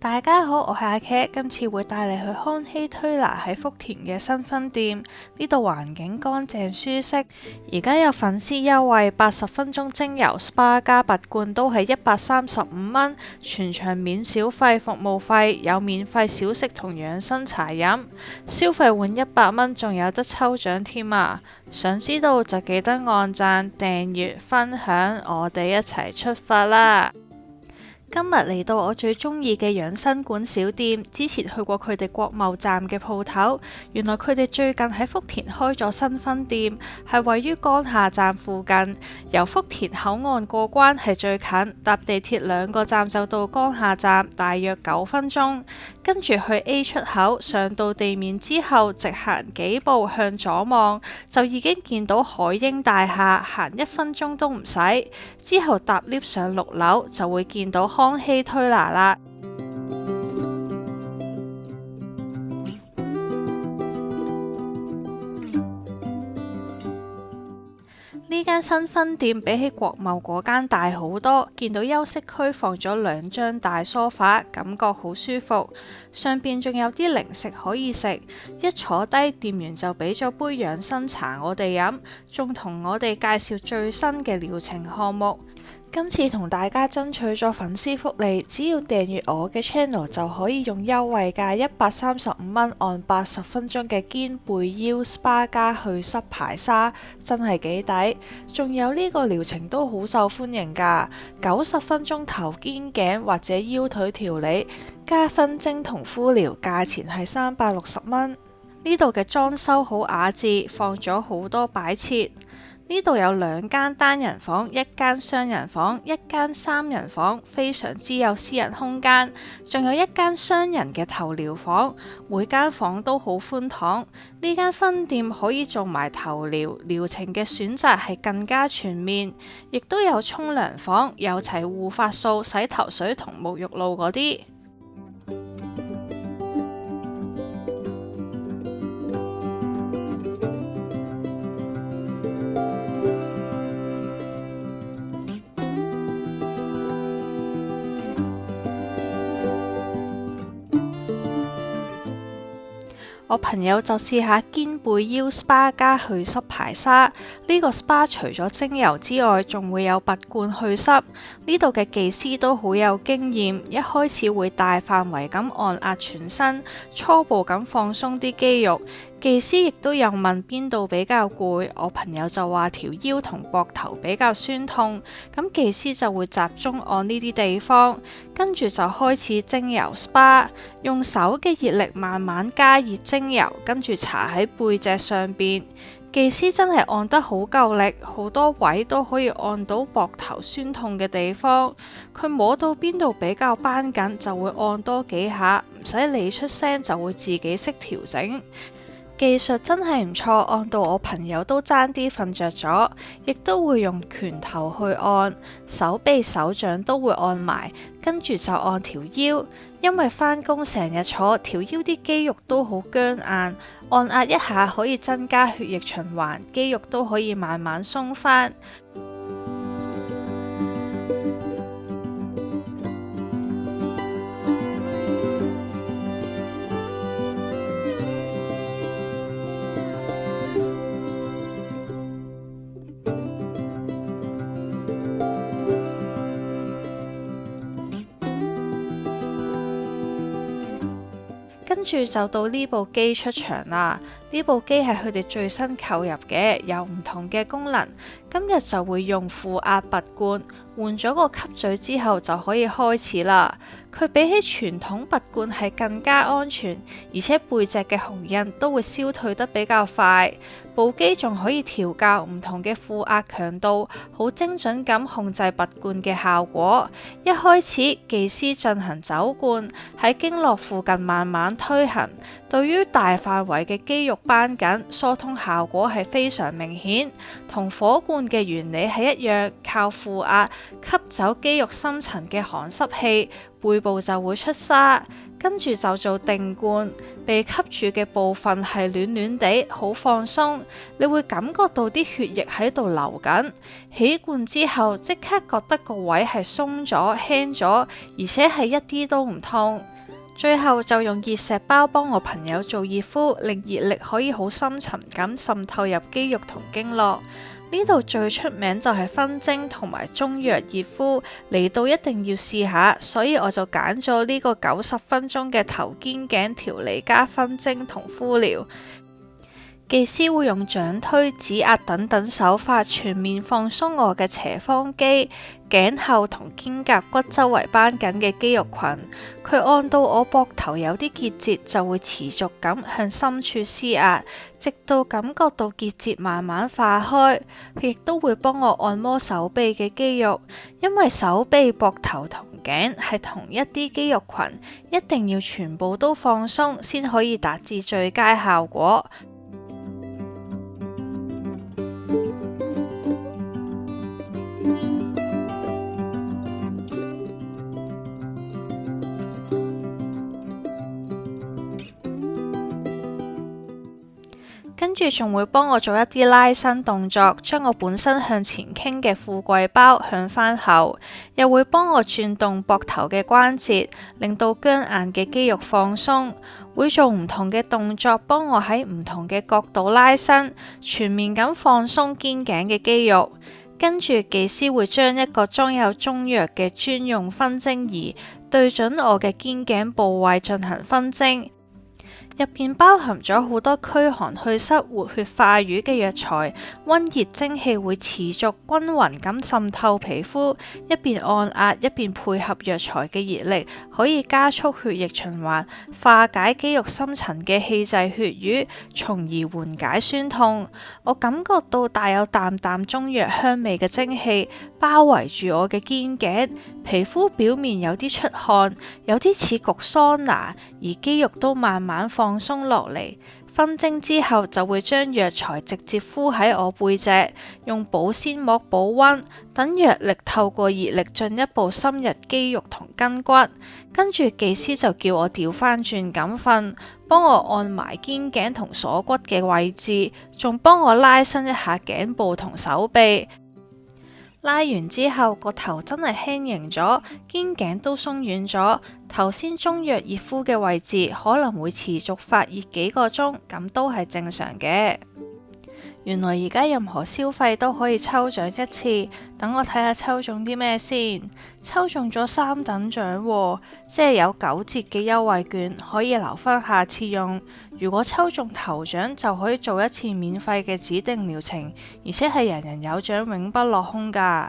大家好，我係阿 Cat，今次會帶你去康熙推拿喺福田嘅新分店。呢度環境乾淨舒適，而家有粉絲優惠，80分鐘精油 SPA 加拔罐都係135蚊，全場免小費服務費，有免費小食同養生茶飲，消費滿100蚊仲有得抽獎添啊！想知道就記得按讚、訂閱、分享，我哋一齊出發啦！今日嚟到我最中意嘅養生館小店，之前去過佢哋國貿站嘅鋪頭，原來佢哋最近喺福田開咗新分店，係位於江夏站附近，由福田口岸過關係最近，搭地鐵2個站就到江夏站，大約9分鐘。跟住去 A 出口，上到地面之後，直行幾步向左望，就已經見到海英大廈，行1分鐘都唔使。之後搭 lift 上6樓，就會見到康熙推拿啦。呢間新分店比起國貿嗰間大好多，見到休息區放咗2張大梳化，感覺好舒服。上邊仲有啲零食可以食，一坐低店員就俾咗杯養生茶我哋飲，仲同我哋介紹最新嘅療程項目。今次同大家爭取咗粉絲福利，只要訂閱我嘅 channel 就可以用優惠價135蚊按80分鐘嘅肩背腰 SPA 加去濕排沙，真係幾抵。仲有呢個療程都好受歡迎㗎，90分鐘頭肩頸或者腰腿調理，加分蒸同敷療，價錢係360蚊。呢度嘅裝修好雅致，放咗好多擺設。呢度有2間單人房、1間雙人房、1間3人房，非常之有私人空間。仲有1間雙人嘅頭療房，每間房都好寬敞。呢間分店可以做埋頭療，療程嘅選擇係更加全面，亦都有沖涼房，有齊護髮素、洗頭水同沐浴露嗰啲。我朋友就試下肩背腰 SPA 加去濕排沙，呢個 SPA 除咗精油之外，仲會有拔罐去濕。呢度嘅技師都好有經驗，一開始會大範圍咁按壓全身，初步咁放鬆啲肌肉。技師亦都有問邊度比較攰，我朋友就話條腰同膊頭比較酸痛，咁技師就會集中按呢啲地方，跟住就開始精油 SPA， 用手嘅熱力慢慢加熱精油，跟住搽喺背脊上邊。技師真係按得好夠力，好多位都可以按到膊頭酸痛嘅地方。佢摸到邊度比較繃緊，就會按多幾下，唔使你出聲就會自己識調整。技術真係唔錯，按到我朋友都爭啲瞓着咗，亦都會用拳頭去按，手臂手掌都會按埋，跟住就按條腰，因為返工成日坐，條腰啲肌肉都好僵硬，按壓一下可以增加血液循環，肌肉都可以慢慢鬆返。跟住就到呢部機出場啦，呢部機係佢哋最新購入嘅，有唔同嘅功能。今日就會用負壓拔罐，換咗個吸嘴之後就可以開始啦。佢比起傳統拔罐係更加安全，而且背脊嘅紅印都會消退得比較快。部機仲可以調校唔同嘅負壓強度，好精準咁控制拔罐嘅效果。一開始技師進行走罐，喺經絡附近慢慢推行，對於大範圍嘅肌肉繃緊，疏通效果係非常明顯，同火罐嘅原理係一樣，靠負壓吸走肌肉深層嘅寒濕氣，背部就會出痧，跟住就做定罐，被吸住嘅部分係暖暖地，好放鬆，你會感覺到啲血液喺度流緊。起罐之後，即刻覺得個位係鬆咗、輕咗，而且係一啲都唔痛。最後就用熱石包幫我朋友做熱敷，令熱力可以好深層咁滲透入肌肉同經絡。呢度最出名就係分蒸同埋中藥熱敷，嚟到一定要試下，所以我就揀咗呢個90分鐘嘅頭肩頸調理加分蒸同敷療。技師會用掌推、指壓等等手法全面放鬆我嘅斜方肌、頸後同肩胛骨周圍繃緊嘅肌肉群。佢按到我膊頭有啲結節，就會持續咁向深處施壓，直到感覺到結節慢慢化開。佢亦都會幫我按摩手臂嘅肌肉，因為手臂、膊頭同頸係同一啲肌肉群，一定要全部都放鬆，先可以達至最佳效果。跟住仲會幫我做一啲拉伸動作，將我本身向前傾嘅富貴包向返後，又會幫我轉動膊頭嘅關節，令到僵硬嘅肌肉放鬆。會做唔同嘅動作，幫我喺唔同嘅角度拉伸，全面咁放鬆肩頸嘅肌肉。跟住技師會將一個裝有中藥嘅專用分蒸儀對準我嘅肩頸部位進行分蒸。入邊包含咗好多驅寒祛濕、活血化瘀嘅藥材，溫熱蒸汽會持續均勻咁滲透皮膚，一邊按壓一邊配合藥材嘅熱力，可以加速血液循環，化解肌肉深層嘅氣滯血瘀，從而緩解酸痛。我感覺到帶有淡淡中藥香味嘅蒸汽包圍住我嘅肩頸，皮膚表面有啲出汗，有啲似焗桑拿，而肌肉都慢慢放鬆落嚟。分蒸之後就會將藥材直接敷喺我背脊，用保鮮膜保溫，等藥力透過熱力進一步深入肌肉同筋骨。跟住技師就叫我調翻轉咁瞓，幫我按埋肩頸同鎖骨嘅位置，仲幫我拉伸一下頸部同手臂。拉完之後，個頭真係輕盈咗，肩頸都鬆軟咗。頭先中藥熱敷嘅位置可能會持續發熱幾個鐘，咁都係正常嘅。原來而家任何消費都可以抽獎一次，等我睇下抽中啲咩先。抽中咗3等獎喎，即係有9折嘅優惠券，可以留返下次用。如果抽中頭獎，就可以做一次免費嘅指定療程，而且係人人有獎，永不落空㗎。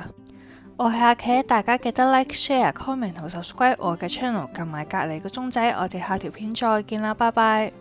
我係阿茄，大家記得 like、share、comment 同 subscribe 我嘅 channel，撳埋隔離個鐘仔。我哋下條片再見啦，拜拜。